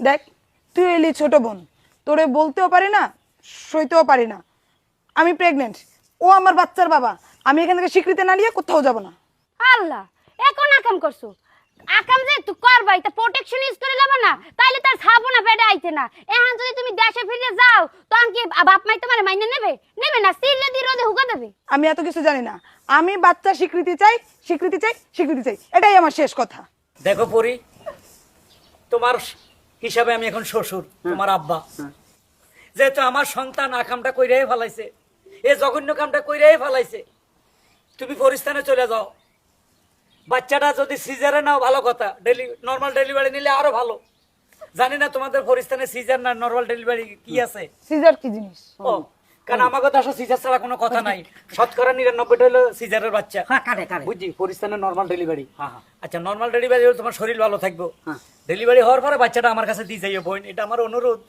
দেখ তুই এলি ছোট বোন, তোরে বলতেও পারি না সইতেও পারি না। আমি প্রেগনেন্ট, ও আমার বাচ্চার বাবা। আমি এখান থেকে স্বীকৃতি না নিয়ে কোথাও যাব না। আল্লাহ এখন আকাম করছো, আকাম যে তুই করবাই তা প্রোটেকশন ইউজ করে লবা না, তাইলে তার ছাবো না পেটে আইতে না। এখন যদি তুমি দেশে ফিরে যাও তখন কি বাপ মাই তোমার মাইনে নেবে? নেবে না, সিলে দিয়ে রোদে হুকা দেবে। আমি এত কিছু জানি না, আমি বাচ্চা স্বীকৃতি চাই, স্বীকৃতি চাই, স্বীকৃতি চাই, এটাই আমার শেষ কথা। দেখো পরি, তোমার হিসাবে আমি এখন শ্বশুর, তোমার আব্বা। যেহেতু আমার সন্তান আকামটা কইরাই ফেলাইছে, এ জঘন্য কামটা কইরাই ফেলাইছে, তুমি পরিস্থানে চলে যাও। বাচ্চাটা যদি সিজারে নাও ভালো কথা, নর্মাল ডেলিভারি নিলে আরো ভালো। জানি না তোমাদের পরিস্থানে সিজার না নর্মাল ডেলিভারি কি আছে। সিজার কি জিনিস? ও, কারণ আমাকে তো আসলে সিজার ছাড়া কোনো কথা নাই। শতকরা 99টা হলো সিজারের বাচ্চা। বুঝছি, পরিস্থানে নর্মাল ডেলিভারি। আচ্ছা, নর্মাল ডেলিভারি হলে তোমার শরীর ভালো থাকবে। ডেলিভারি হওয়ার পরে বাচ্চাটা আমার কাছে দিয়ে যাইও বোন, এটা আমার অনুরোধ।